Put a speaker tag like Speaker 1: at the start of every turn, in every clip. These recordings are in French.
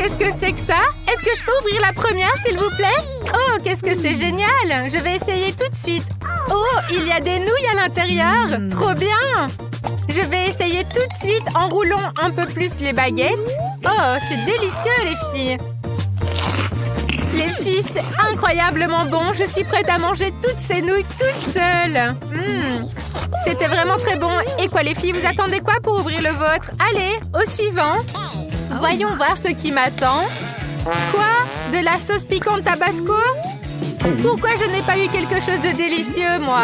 Speaker 1: qu'est-ce que c'est que ça? Est-ce que je peux ouvrir la première, s'il vous plaît? Oh, qu'est-ce que c'est génial! Je vais essayer tout de suite. Oh, il y a des nouilles à l'intérieur. Trop bien! Je vais essayer tout de suite en roulant un peu plus les baguettes. Oh, c'est délicieux, les filles! Les filles, c'est incroyablement bon. Je suis prête à manger toutes ces nouilles toute seule. C'était vraiment très bon. Et quoi, les filles, vous attendez quoi pour ouvrir le vôtre? Allez, au suivant. Voyons voir ce qui m'attend. Quoi? De la sauce piquante tabasco? Pourquoi je n'ai pas eu quelque chose de délicieux, moi?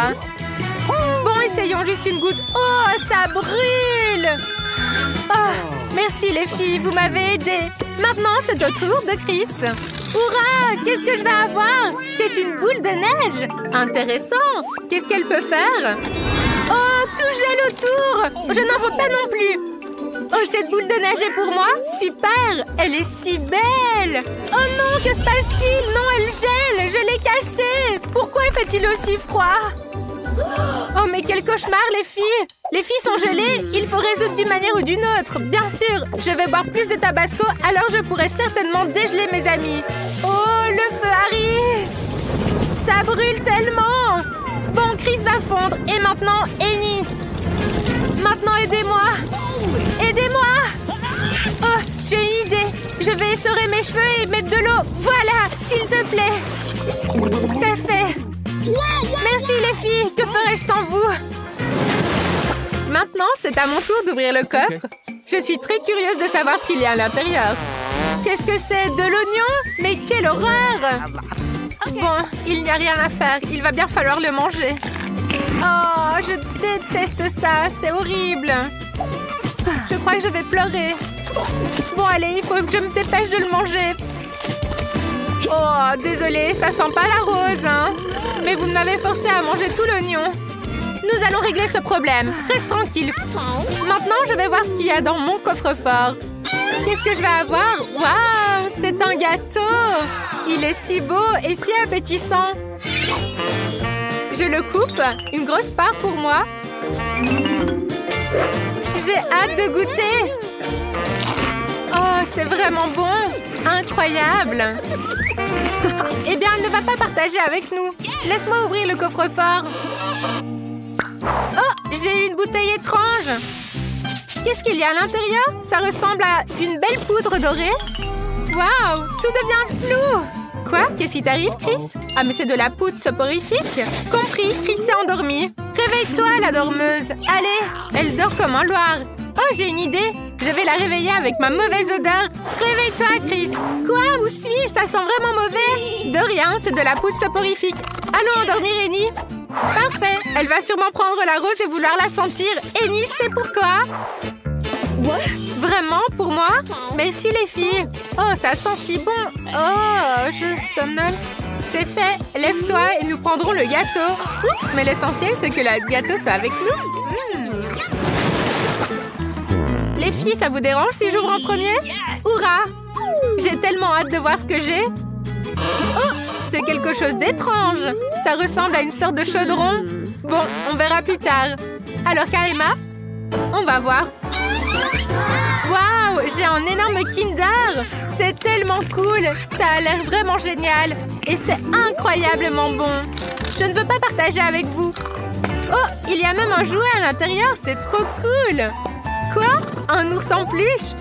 Speaker 1: Bon, essayons juste une goutte. Oh, ça brûle! Oh, merci, les filles, vous m'avez aidé. Maintenant, c'est au tour de Chris. Hurrah! Qu'est-ce que je vais avoir? C'est une boule de neige! Intéressant! Qu'est-ce qu'elle peut faire? Oh, tout gèle autour! Je n'en veux pas non plus! Oh, cette boule de neige est pour moi? Super! Elle est si belle! Oh non, que se passe-t-il? Non, elle gèle! Je l'ai cassée! Pourquoi fait-il aussi froid? Oh, mais quel cauchemar, les filles! Les filles sont gelées, il faut résoudre d'une manière ou d'une autre. Bien sûr, je vais boire plus de tabasco, alors je pourrai certainement dégeler mes amis. Oh, le feu arrive! Ça brûle tellement! Bon, Chris va fondre. Et maintenant, Annie. Maintenant, aidez-moi! Aidez-moi! Oh, j'ai une idée. Je vais essorer mes cheveux et mettre de l'eau. Voilà, s'il te plaît. C'est fait. Merci, les filles. Que ferais-je sans vous? Maintenant, c'est à mon tour d'ouvrir le coffre. Je suis très curieuse de savoir ce qu'il y a à l'intérieur. Qu'est-ce que c'est? De l'oignon? Mais quelle horreur! Bon, il n'y a rien à faire. Il va bien falloir le manger. Oh, je déteste ça. C'est horrible. Je crois que je vais pleurer. Bon, allez, il faut que je me dépêche de le manger. Oh, désolée, ça sent pas la rose, hein. Mais vous m'avez forcé à manger tout l'oignon. Nous allons régler ce problème. Reste tranquille. Maintenant, je vais voir ce qu'il y a dans mon coffre-fort. Qu'est-ce que je vais avoir? Waouh, c'est un gâteau. Il est si beau et si appétissant. Je le coupe. Une grosse part pour moi. J'ai hâte de goûter. Oh, c'est vraiment bon. Incroyable. Eh bien, elle ne va pas partager avec nous. Laisse-moi ouvrir le coffre-fort. Oh, j'ai une bouteille étrange. Qu'est-ce qu'il y a à l'intérieur? Ça ressemble à une belle poudre dorée. Waouh, tout devient flou. Quoi? Qu'est-ce qui t'arrive, Chris? Ah, mais c'est de la poudre soporifique. Compris, Chris s'est endormie. Réveille-toi, la dormeuse. Allez, elle dort comme un loir. Oh, j'ai une idée. Je vais la réveiller avec ma mauvaise odeur. Réveille-toi, Chris. Quoi? Où suis-je? Ça sent vraiment mauvais. De rien, c'est de la poudre soporifique. Allons endormir, Annie. Parfait. Elle va sûrement prendre la rose et vouloir la sentir. Annie, c'est pour toi. Vraiment? Pour moi? Mais si, les filles. Oh, ça sent si bon. Oh, je somnole. C'est fait. Lève-toi et nous prendrons le gâteau. Oups, mais l'essentiel, c'est que le gâteau soit avec nous. Les filles, ça vous dérange si j'ouvre en premier? Hurrah! J'ai tellement hâte de voir ce que j'ai. Oh, c'est quelque chose d'étrange. Ça ressemble à une sorte de chaudron. Bon, on verra plus tard. Alors, Karima, on va voir. Waouh, j'ai un énorme Kinder. C'est tellement cool. Ça a l'air vraiment génial. Et c'est incroyablement bon. Je ne veux pas partager avec vous. Oh, il y a même un jouet à l'intérieur. C'est trop cool. Quoi? Un ours en peluche?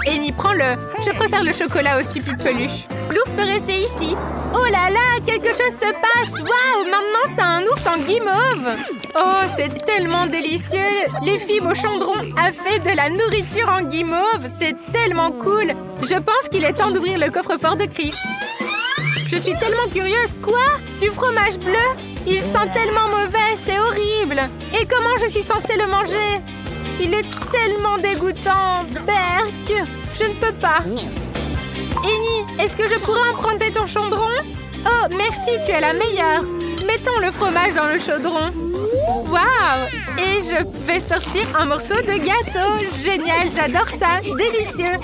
Speaker 1: Annie, prends-le. Je préfère le chocolat aux stupides peluches. L'ours peut rester ici. Oh là là, quelque chose se passe. Waouh, maintenant c'est un ours en guimauve. Oh, c'est tellement délicieux. Les filles au chaudron a fait de la nourriture en guimauve. C'est tellement cool. Je pense qu'il est temps d'ouvrir le coffre-fort de Chris. Je suis tellement curieuse. Quoi? Du fromage bleu? Il sent tellement mauvais, c'est horrible. Et comment je suis censée le manger? Il est tellement dégoûtant. Berk, je ne peux pas. Annie, est-ce que je pourrais emprunter ton chaudron? Oh, merci, tu es la meilleure. Mettons le fromage dans le chaudron. Waouh! Et je vais sortir un morceau de gâteau. Génial, j'adore ça. Délicieux.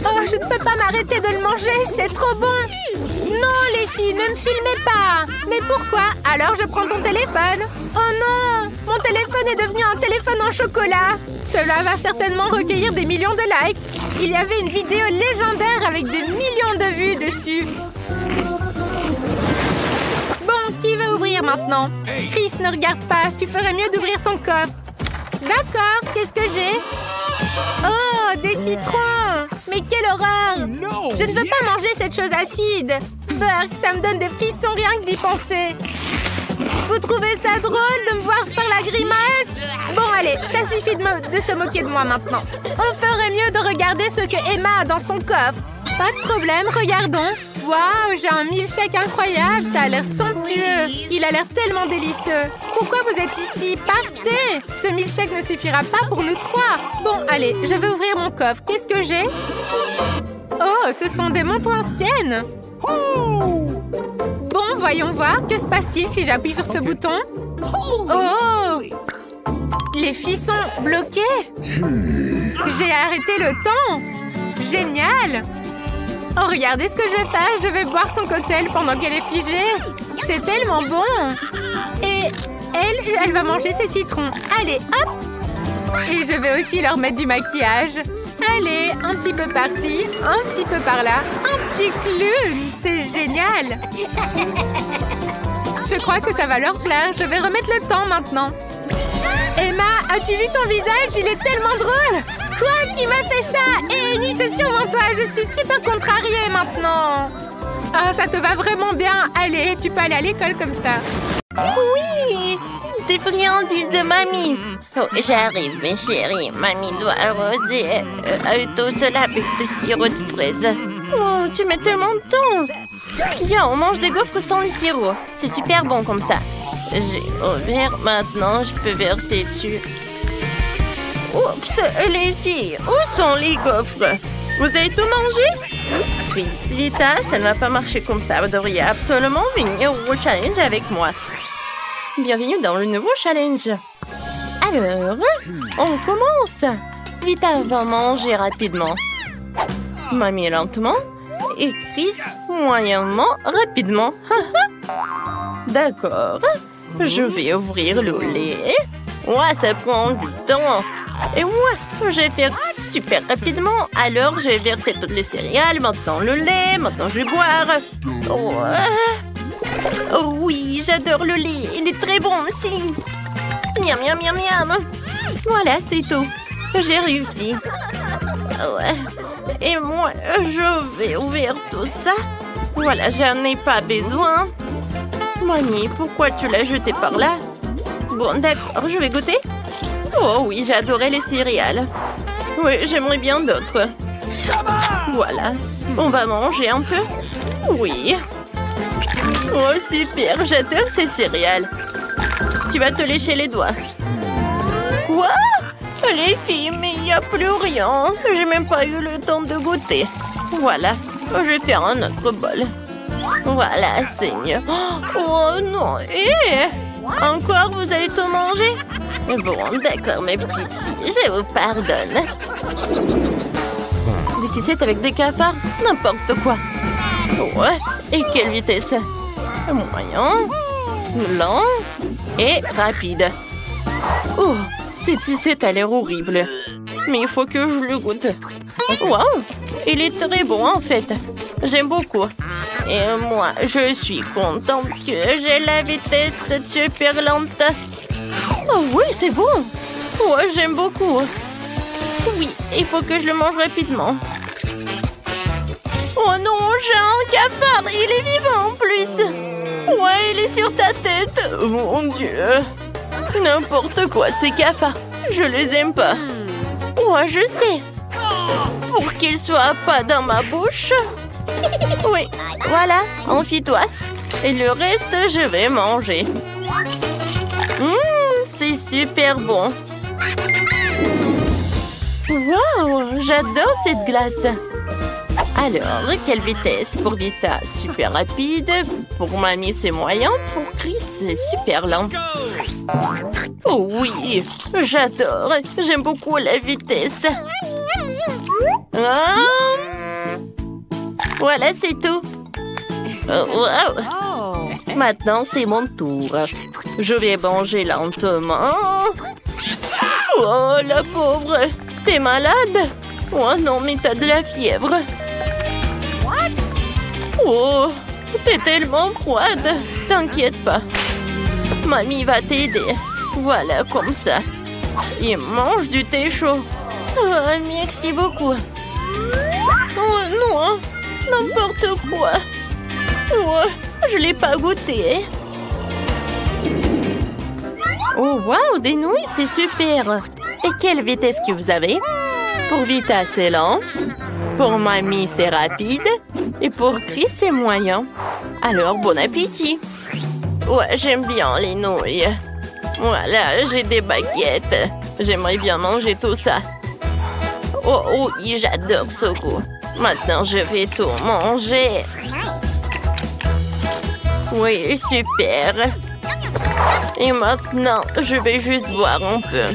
Speaker 1: Oh, je ne peux pas m'arrêter de le manger. C'est trop bon. Non, les filles, ne me filmez pas. Mais pourquoi? Alors je prends ton téléphone. Oh non, mon téléphone est devenu un téléphone en chocolat. Cela va certainement recueillir des millions de likes. Il y avait une vidéo légendaire avec des millions de vues dessus. Bon, qui veut ouvrir maintenant? Chris, ne regarde pas. Tu ferais mieux d'ouvrir ton coffre. D'accord, qu'est-ce que j'ai? Oh, des citrons! Mais quelle horreur! Je ne veux pas manger cette chose acide. Burk, ça me donne des frissons rien que d'y penser. Vous trouvez ça drôle de me voir faire la grimace? Bon, allez, ça suffit de se moquer de moi maintenant. On ferait mieux de regarder ce que Emma a dans son coffre. Pas de problème, regardons. Waouh, j'ai un milkshake incroyable, ça a l'air somptueux. Il a l'air tellement délicieux. Pourquoi vous êtes ici? Partez! Ce milkshake ne suffira pas pour nous trois. Bon, allez, je vais ouvrir mon coffre. Qu'est-ce que j'ai? Oh, ce sont des montres anciennes. Bon, voyons voir. Que se passe-t-il si j'appuie sur ce bouton? Oh! Les filles sont bloquées. J'ai arrêté le temps. Génial! Oh, regardez ce que je vais faire. Je vais boire son cocktail pendant qu'elle est figée. C'est tellement bon. Et elle va manger ses citrons. Allez, hop! Et je vais aussi leur mettre du maquillage. Allez, un petit peu par-ci, un petit peu par-là. Un petit clown! C'est génial! Je crois que ça va leur plaire. Je vais remettre le temps maintenant. Emma, as-tu vu ton visage? Il est tellement drôle! Quoi? Qui m'a fait ça? Hé, Annie, c'est sûrement toi. Je suis super contrariée maintenant. Ah, ça te va vraiment bien. Allez, tu peux aller à l'école comme ça.
Speaker 2: Oui! Des friandises de mamie. Oh, j'arrive, mes chéris. Mamie doit arroser tout cela avec du sirop de fraise. Oh, tu mets tellement de temps. Viens, on mange des gaufres sans le sirop. C'est super bon comme ça. J'ai ouvert, maintenant je peux verser dessus. Oups, les filles, où sont les gaufres? Vous avez tout mangé? Chris, Vita, ça ne va pas marcher comme ça. Vous devriez absolument venir au challenge avec moi. Bienvenue dans le nouveau challenge. Alors, on commence. Vita va manger rapidement. Mamie lentement. Et Chris moyennement rapidement. D'accord. Je vais ouvrir le lait. Ouais, ça prend du temps. Et moi, je vais faire super rapidement. Alors, je vais verser toutes les céréales. Maintenant, le lait. Maintenant, je vais boire. Oh oui, j'adore le lait. Il est très bon aussi. Miam, miam, miam, miam. Voilà, c'est tout. J'ai réussi. Ouais. Et moi, je vais ouvrir tout ça. Voilà, j'en ai pas besoin. Mamie, pourquoi tu l'as jeté par là? Bon, d'accord, je vais goûter. Oh oui, j'adorais les céréales. Oui, j'aimerais bien d'autres. Voilà, on va manger un peu. Oui. Oh, super, j'adore ces céréales. Tu vas te lécher les doigts. Quoi? Les filles, mais il n'y a plus rien. J'ai même pas eu le temps de goûter. Voilà, je vais faire un autre bol. Voilà, c'est mieux. Oh non, encore, vous allez tout manger? Bon, d'accord, mes petites filles, je vous pardonne. Des sucettes avec des cafards? N'importe quoi. Ouais, et quelle vitesse? Moyen, lent et rapide. Oh, cette sucette a l'air horrible. Mais il faut que je le goûte. Waouh, il est très bon en fait. J'aime beaucoup. Et moi, je suis contente que j'ai la vitesse super lente. Oh oui, c'est bon. Ouais, j'aime beaucoup. Oui, il faut que je le mange rapidement. Oh non, j'ai un cafard. Il est vivant en plus. Ouais, il est sur ta tête. Oh, mon Dieu. N'importe quoi, ces cafards. Je les aime pas. Ouais, je sais. Pour qu'ils soient pas dans ma bouche. Oui, voilà, enfuis-toi. Et le reste, je vais manger. C'est super bon. Waouh, j'adore cette glace. Alors, quelle vitesse pour Vita? Super rapide. Pour Mamie, c'est moyen. Pour Chris, c'est super lent. Oh oui, j'adore. J'aime beaucoup la vitesse. Voilà, c'est tout. Wow. Maintenant, c'est mon tour. Je vais manger lentement. Oh, la pauvre. T'es malade? Oh non, mais t'as de la fièvre. Oh, t'es tellement froide. T'inquiète pas. Mamie va t'aider. Voilà, comme ça. Et mange du thé chaud. Oh, merci beaucoup. Oh non, n'importe quoi. Oh, je l'ai pas goûté. Oh, wow, des nouilles, c'est super. Et quelle vitesse que vous avez? Pour Vita, c'est lent. Pour Mamie, c'est rapide. Et pour Chris, c'est moyen. Alors, bon appétit. Ouais, j'aime bien les nouilles. Voilà, j'ai des baguettes. J'aimerais bien manger tout ça. Oh, oui, j'adore ce goût. Maintenant, je vais tout manger. Oui, super. Et maintenant, je vais juste boire un peu.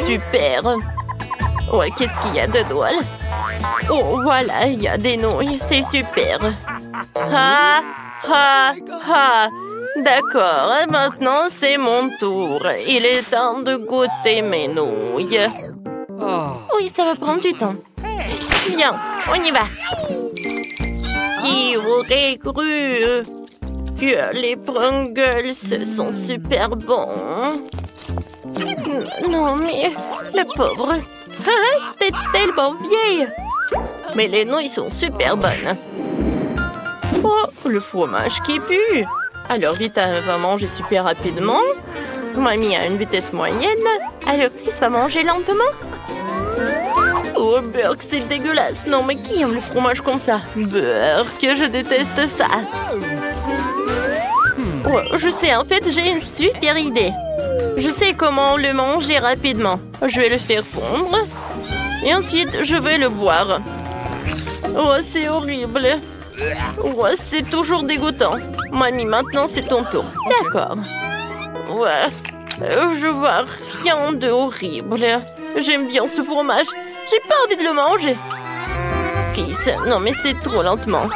Speaker 2: Super. Ouais, qu'est-ce qu'il y a de drôle? Oh, voilà, il y a des nouilles. C'est super. Ha, ha, ha. D'accord, maintenant c'est mon tour. Il est temps de goûter mes nouilles. Oui, ça va prendre du temps. Bien, on y va. Qui aurait cru que les Pringles sont super bons? Non, mais le pauvre. T'es tellement vieille. Mais les nouilles sont super bonnes. Oh, le fromage qui pue. Alors Vita va manger super rapidement. Mamie a une vitesse moyenne. Alors Chris va manger lentement. Oh, Burke, c'est dégueulasse. Non, mais qui aime le fromage comme ça? Burke, je déteste ça. Oh, je sais, en fait, j'ai une super idée. Je sais comment le manger rapidement. Je vais le faire fondre. Et ensuite, je vais le boire. Oh, c'est horrible. Oh, c'est toujours dégoûtant. Mamie, maintenant, c'est ton tour. D'accord. Ouais, je vois rien de horrible. J'aime bien ce fromage. J'ai pas envie de le manger. Chris, non mais c'est trop lentement.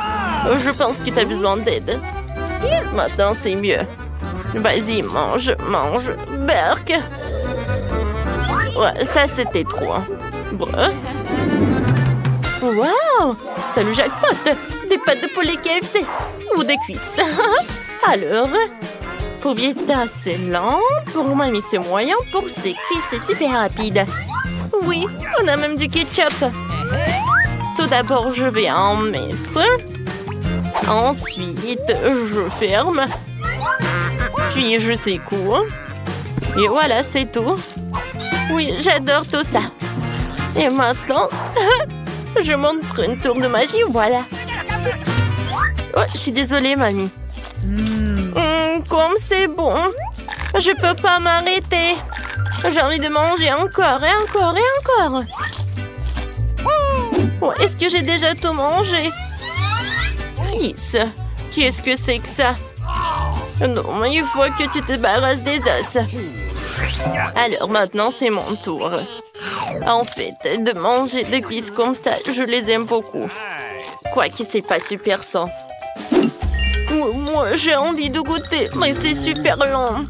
Speaker 2: Je pense que t'as besoin d'aide. Maintenant, c'est mieux. Vas-y, mange, mange. Burke. Ouais, ça, c'était trop. Bref. Wow! Salut jackpot! Des pâtes de poulet KFC! Ou des cuisses! Alors, pour Vita, c'est lent. Pour Mamie, c'est moyen. Pour Chris, c'est super rapide. Oui, on a même du ketchup. Tout d'abord, je vais en mettre. Ensuite, je ferme. Puis, je secoue. Et voilà, c'est tout. Oui, j'adore tout ça. Et maintenant... je montre une tour de magie, voilà. Oh, je suis désolée, Mamie. Comme c'est bon. Je peux pas m'arrêter. J'ai envie de manger encore et encore et encore. Oh, est-ce que j'ai déjà tout mangé? Chris, qu'est-ce que c'est que ça? Non, mais il faut que tu te débarrasses des os. Alors maintenant, c'est mon tour. En fait, de manger des cuisses comme ça, je les aime beaucoup. Quoique c'est pas super sain. Moi, j'ai envie de goûter, mais c'est super lent.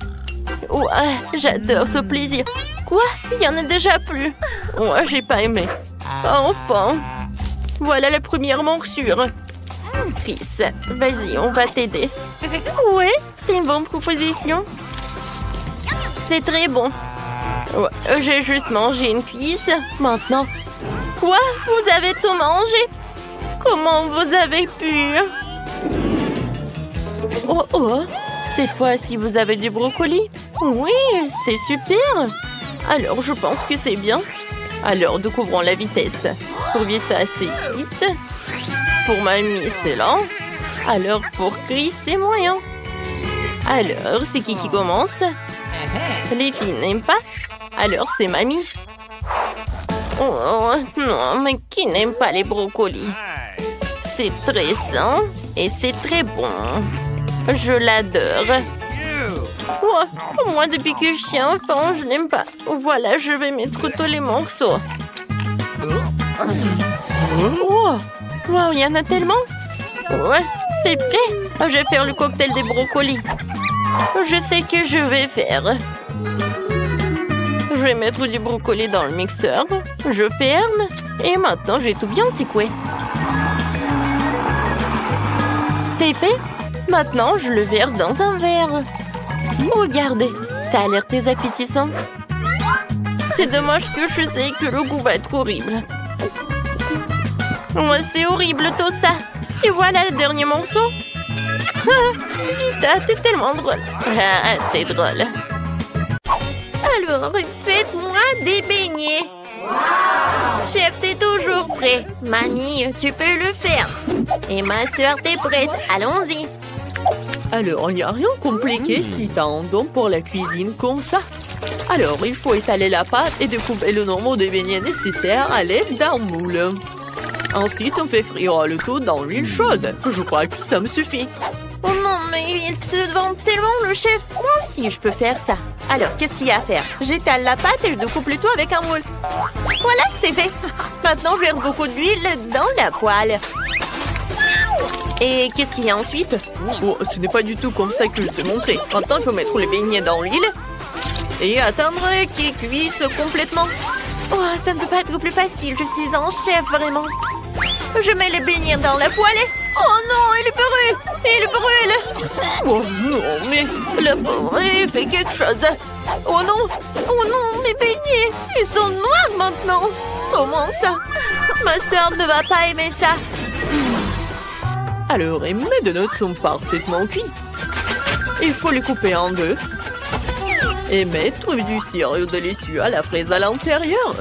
Speaker 2: Ouais, j'adore ce plaisir. Quoi? Il y en a déjà plus. Ouais, j'ai pas aimé. Enfin. Voilà la première morsure. Chris, vas-y, on va t'aider. Ouais, c'est une bonne proposition. C'est très bon. Ouais, j'ai juste mangé une cuisse. Maintenant. Quoi? Vous avez tout mangé? Comment vous avez pu? Oh, oh. Cette fois-ci, vous avez du brocoli? Oui, c'est super. Alors, je pense que c'est bien. Alors, découvrons la vitesse. Pour Vita, c'est vite. Pour Mamie, c'est lent. Alors, pour Chris, c'est moyen. Alors, c'est qui commence? Les filles n'aiment pas? Alors, c'est Mamie. Oh, non, mais qui n'aime pas les brocolis? C'est très sain et c'est très bon. Je l'adore. Oh, moi, depuis que je suis enfant, je n'aime pas. Voilà, je vais mettre tous les morceaux. Oh, wow, il y en a tellement. Ouais, C'est prêt. Je vais faire le cocktail des brocolis. Je sais que je vais faire. Je vais mettre du brocoli dans le mixeur. Je ferme. Et maintenant, j'ai tout bien secoué. C'est fait. Maintenant, je le verse dans un verre. Regardez, ça a l'air très appétissant. C'est dommage que je sais que le goût va être horrible. Oh, c'est horrible tout ça. Et voilà le dernier morceau. Vita, t'es tellement drôle. Ah, t'es drôle. Alors, faites-moi des beignets. Wow. Chef, t'es toujours prêt. Mamie, tu peux le faire. Et ma soeur, t'es prête. Allons-y.
Speaker 3: Alors, il n'y a rien de compliqué si t'as un don pour la cuisine comme ça. Alors, il faut étaler la pâte et découper le nombre de beignets nécessaires à l'aide d'un moule. Ensuite, on fait frire le tout dans l'huile chaude. Je crois que ça me suffit.
Speaker 2: Oh non, mais il se vante tellement, le chef. Moi aussi, je peux faire ça. Alors, qu'est-ce qu'il y a à faire? J'étale la pâte et je découpe le tout avec un moule. Voilà, c'est fait. Maintenant, je verse beaucoup d'huile dans la poêle. Et qu'est-ce qu'il y a ensuite?
Speaker 3: Oh, ce n'est pas du tout comme ça que je t'ai montré. Maintenant, il faut mettre les beignets dans l'huile et attendre qu'ils cuisent complètement.
Speaker 2: Oh, ça ne peut pas être plus facile. Je suis un chef, vraiment. Je mets les beignets dans la poêle et... Oh non, il brûle! Il brûle!
Speaker 3: Oh non, mais...
Speaker 2: Le pauvre, il fait quelque chose. Oh non! Oh non, mes beignets! Ils sont noirs maintenant! Comment ça? Ma soeur ne va pas aimer ça.
Speaker 3: Alors, mes donuts sont parfaitement cuits. Il faut les couper en deux. Et mettre du sirop délicieux à la fraise à l'intérieur.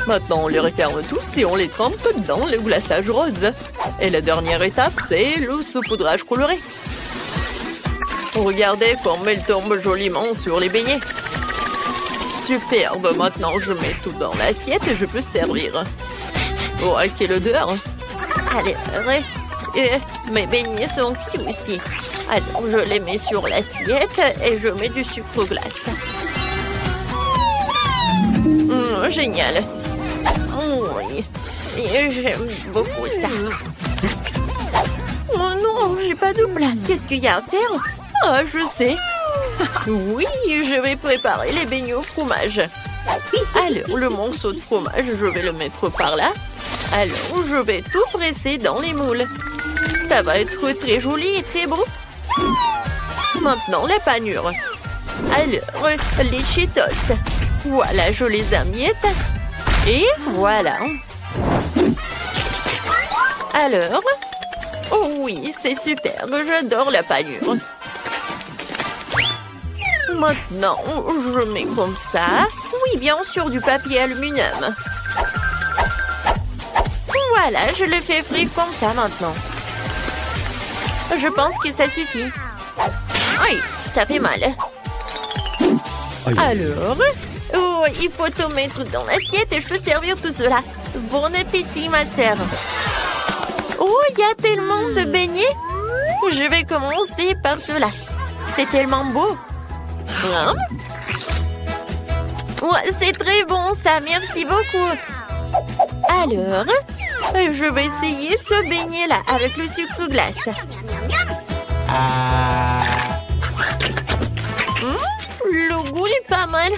Speaker 3: Maintenant, on les referme tous et on les trempe dans le glaçage rose. Et la dernière étape, c'est le saupoudrage coloré. Regardez comme elle tombe joliment sur les beignets. Superbe, maintenant je mets tout dans l'assiette et je peux servir. Oh, quelle odeur!
Speaker 2: Allez, et mes beignets sont cuits aussi. Alors, je les mets sur l'assiette et je mets du sucre glace. Génial! Oui, et j'aime beaucoup ça. Oh non, j'ai pas de plat. Qu'est-ce qu'il y a à faire? Ah, je sais. Oui, je vais préparer les beignets au fromage. Alors, le morceau de fromage, je vais le mettre par là. Alors, je vais tout presser dans les moules. Ça va être très joli et très beau. Maintenant, la panure. Alors, les Cheetos. Voilà, je les amiette. Et voilà. Alors, oh oui, c'est super. J'adore la panure. Maintenant, je mets comme ça. Oui, bien sûr, du papier aluminium. Voilà, je le fais frire comme ça maintenant. Je pense que ça suffit. Oui, ça fait mal. Alors, oh, il faut tout mettre dans l'assiette et je peux servir tout cela. Bon appétit, ma sœur. Oh, il y a tellement de beignets. Je vais commencer par cela. C'est tellement beau. Hein? Ouais, c'est très bon ça, merci beaucoup. Alors, je vais essayer ce beignet-là avec le sucre glace. Le goût est pas mal,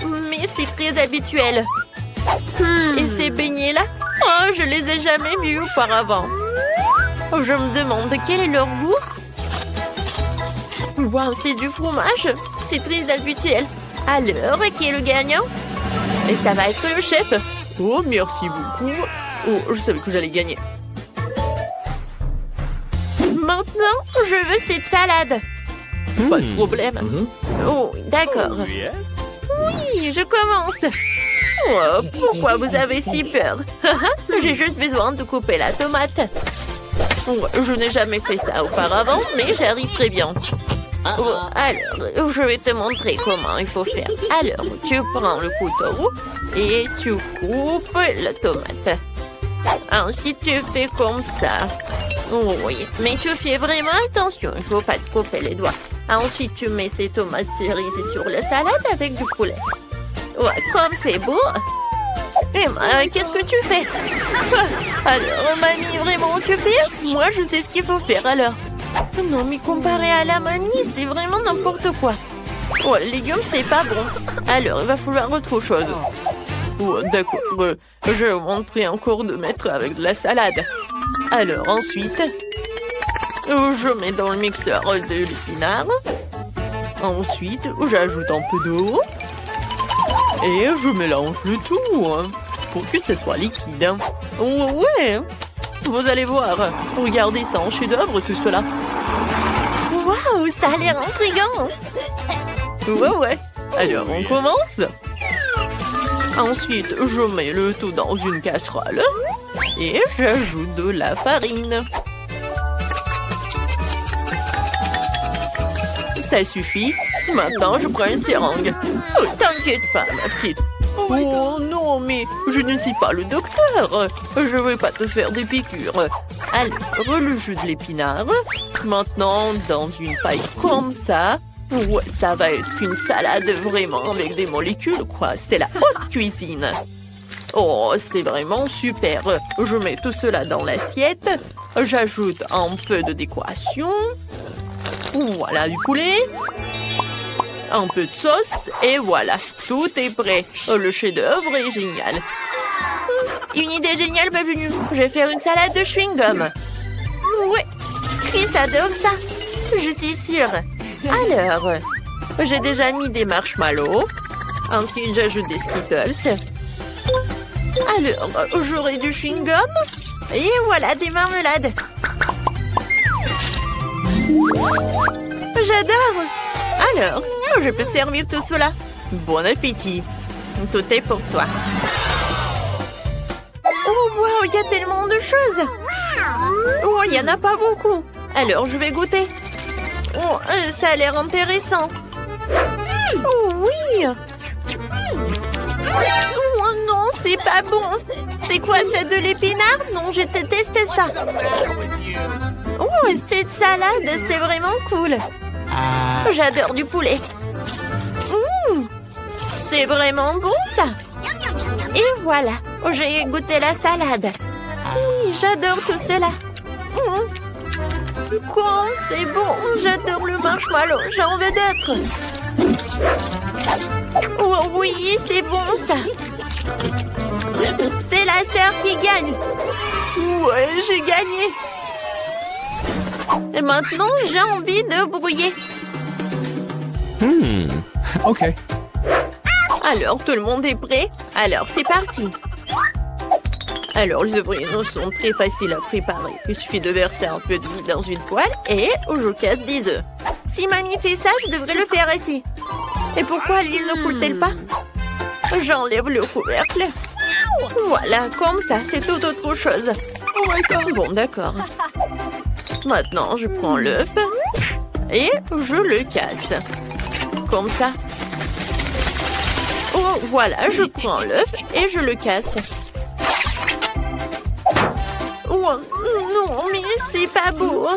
Speaker 2: mais c'est très habituel. Et ces beignets-là, oh, je les ai jamais vus auparavant. Je me demande quel est leur goût. Waouh, c'est du fromage. C'est très habituel. Alors, qui est le gagnant? Et ça va être le chef.
Speaker 3: Oh, merci beaucoup. Oh, je savais que j'allais gagner.
Speaker 2: Maintenant, je veux cette salade.
Speaker 3: Pas de problème.
Speaker 2: Oh, d'accord. Oui, je commence. Oh, pourquoi vous avez si peur? J'ai juste besoin de couper la tomate. Je n'ai jamais fait ça auparavant, mais j'arrive très bien. Oh, alors, je vais te montrer comment il faut faire. Alors, tu prends le couteau et tu coupes la tomate. Ensuite, tu fais comme ça. Oh, oui, mais tu fais vraiment attention, il ne faut pas te couper les doigts. Ensuite, tu mets ces tomates cerises sur la salade avec du poulet. Ouais, comme c'est beau. Emma, qu'est-ce que tu fais? Alors, mamie est vraiment occupée? Moi, je sais ce qu'il faut faire alors. Non, mais comparé à la mamie, c'est vraiment n'importe quoi. Oh, les légumes, c'est pas bon. Alors, il va falloir autre chose. Oh, d'accord. Je vais vous montrer encore de mettre avec de la salade. Alors, ensuite, je mets dans le mixeur de l'épinard. Ensuite, j'ajoute un peu d'eau. Et je mélange le tout pour que ce soit liquide. Oh, ouais, vous allez voir. Regardez ça en chef-d'œuvre, tout cela. Waouh, ça a l'air intriguant. Ouais. Alors, on commence. Ensuite, je mets le tout dans une casserole. Et j'ajoute de la farine. Ça suffit. Maintenant, je prends une seringue. Oh, t'inquiète pas, ma petite. Oh non, mais je ne suis pas le docteur. Je ne vais pas te faire des piqûres. Alors, le jus de l'épinard. Maintenant, dans une paille comme ça. Ouais, ça va être une salade vraiment avec des molécules, quoi. C'est la haute cuisine. Oh, c'est vraiment super. Je mets tout cela dans l'assiette. J'ajoute un peu de décoration. Voilà du poulet. Un peu de sauce. Et voilà, tout est prêt. Le chef-d'œuvre est génial. Une idée géniale m'est venue. Je vais faire une salade de chewing-gum. Ouais, Chris adore ça. Je suis sûre. Alors, j'ai déjà mis des marshmallows. Ensuite, j'ajoute des Skittles. Alors, j'aurai du chewing-gum. Et voilà, des marmelades. J'adore. Alors, je peux servir tout cela. Bon appétit. Tout est pour toi. Oh, wow, il y a tellement de choses. Oh, il n'y en a pas beaucoup. Alors, je vais goûter. Oh, ça a l'air intéressant. Oh, oui. Oh non, c'est pas bon. C'est quoi, ça, de l'épinard? Non, je déteste ça. Oh, cette salade, c'est vraiment cool. J'adore du poulet. C'est vraiment bon, ça. Et voilà, j'ai goûté la salade. Oui, j'adore tout cela. Quoi, c'est bon. J'adore le marshmallow. J'en veux d'autres. Oh oui, c'est bon, ça. C'est la sœur qui gagne. Ouais, j'ai gagné. Et maintenant, j'ai envie de brouiller.
Speaker 4: Ok.
Speaker 2: Alors, tout le monde est prêt? Alors, c'est parti. Alors, les œufs sont très faciles à préparer. Il suffit de verser un peu d'huile dans une poêle et je casse des œufs. Si mamie fait ça, je devrais le faire aussi. Et pourquoi l'huile ne coule-t-elle pas? J'enlève le couvercle. Voilà, comme ça, c'est tout autre chose. Oh my God. Bon, d'accord. Maintenant, je prends l'œuf et je le casse. Comme ça. Oh, voilà, je prends l'œuf et je le casse. Oh, non, mais c'est pas beau.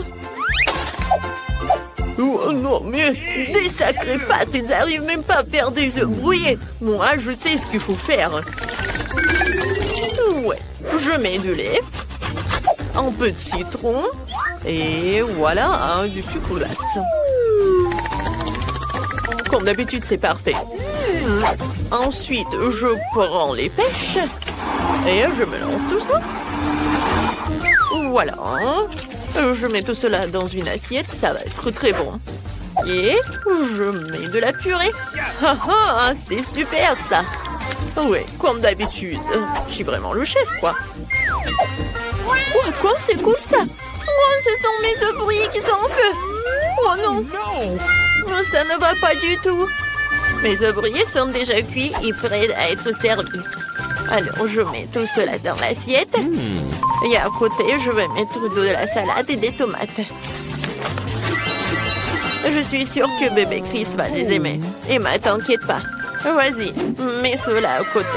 Speaker 2: Oh, non, mais des sacrées pâtes, ils n'arrivent même pas à faire des œufs brouillés. Moi, je sais ce qu'il faut faire. Ouais, je mets du lait, un peu de citron et voilà, du sucre glace. Comme d'habitude, c'est parfait. Ensuite, je prends les pêches et je mélange tout ça. Voilà. Je mets tout cela dans une assiette, ça va être très bon. Et je mets de la purée. Ah ah, c'est super ça. Ouais, comme d'habitude. Je suis vraiment le chef, quoi. Oh, quoi, c'est cool ça. Oh, ce sont mes œufs brouillés qui sont en feu. Oh non. Oh, ça ne va pas du tout. Mes œufs brouillés sont déjà cuits et prêts à être servis. Alors, je mets tout cela dans l'assiette. Et à côté, je vais mettre de la salade et des tomates. Je suis sûre que bébé Chris va les aimer. Emma, t'inquiète pas. Vas-y, mets cela à côté.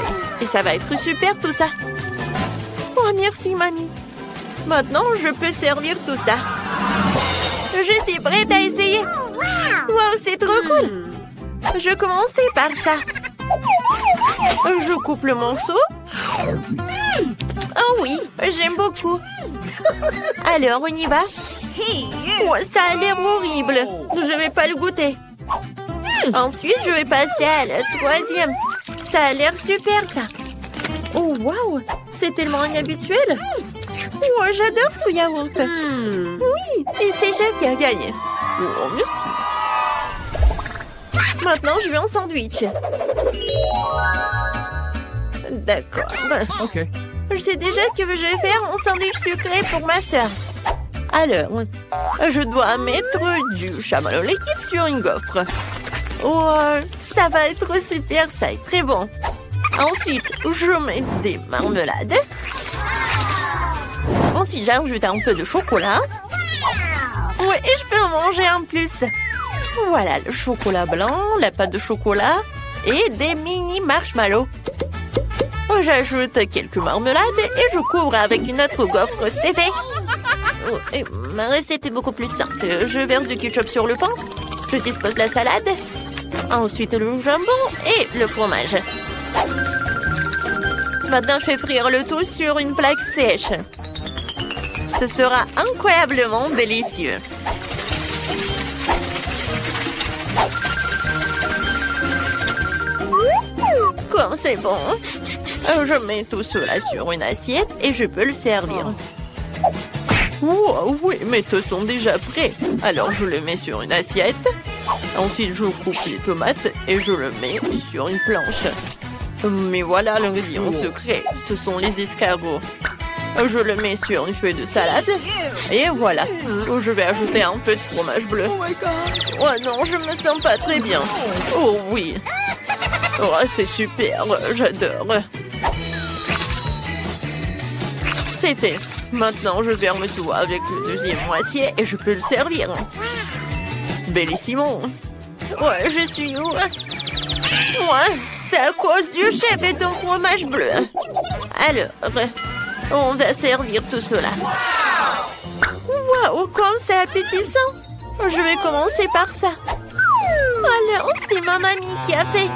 Speaker 2: Et ça va être super tout ça. Oh, merci, mamie. Maintenant, je peux servir tout ça. Je suis prête à essayer. Wow, c'est trop cool. Je commençais par ça. Je coupe le morceau Oh oui, j'aime beaucoup. Alors, on y va? Oh, ça a l'air horrible. Je vais pas le goûter. Ensuite, je vais passer à la troisième. Ça a l'air super, ça. Oh, waouh! C'est tellement inhabituel. Oh, j'adore ce yaourt. Oui, et c'est Jeff qui a gagné.
Speaker 3: Oh, merci.
Speaker 2: Maintenant, je vais en sandwich. D'accord.
Speaker 4: OK.
Speaker 2: Je sais déjà que je vais faire un sandwich sucré pour ma sœur. Alors, je dois mettre du chamallow liquide sur une gaufre. Oh, ça va être super, ça est très bon. Ensuite, je mets des marmelades. Ensuite, j'ajoute un peu de chocolat. Oui, et je peux en manger en plus. Voilà, le chocolat blanc, la pâte de chocolat et des mini marshmallows. J'ajoute quelques marmelades et je couvre avec une autre gaufre, c'est fait. Oh, et ma recette est beaucoup plus simple. Je verse du ketchup sur le pain. Je dispose la salade. Ensuite, le jambon et le fromage. Maintenant, je fais frire le tout sur une plaque sèche. Ce sera incroyablement délicieux. Comme c'est bon. Je mets tout cela sur une assiette et je peux le servir.
Speaker 3: Oh, oui, mes toasts sont déjà prêts. Alors, je le mets sur une assiette. Ensuite, je coupe les tomates et je le mets sur une planche. Mais voilà l'ingrédient secret. Ce sont les escargots. Je le mets sur une feuille de salade. Et voilà. Je vais ajouter un peu de fromage bleu. Oh non, je me sens pas très bien. Oh oui. Oh, c'est super. J'adore. C'est fait. Maintenant, je ferme tout avec le deuxième moitié et je peux le servir. Bellissimo.
Speaker 2: Ouais, je suis où? Ouais, c'est à cause du chef et d'un fromage bleu. Alors, on va servir tout cela. Waouh, comme c'est appétissant. Je vais commencer par ça. Alors, c'est ma mamie qui a fait.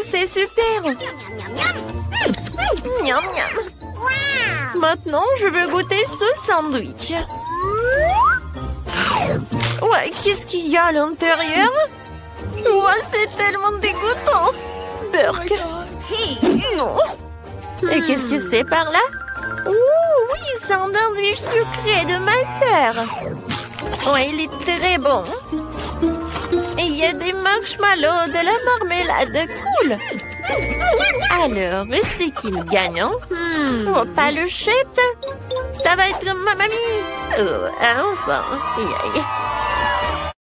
Speaker 2: C'est super. Miam, miam. Maintenant, je veux goûter ce sandwich. Ouais, qu'est-ce qu'il y a à l'intérieur? Ouais, c'est tellement dégoûtant. Burk. Non. Et qu'est-ce que c'est par là? Oh, oui, c'est un sandwich sucré de ma sœur. Ouais, il est très bon. Et il y a des marshmallows, de la marmelade. Cool. Alors, c'est qui le gagnant? Oh, pas le chef. Ça va être ma mamie. Oh, enfin. Aïe, aïe.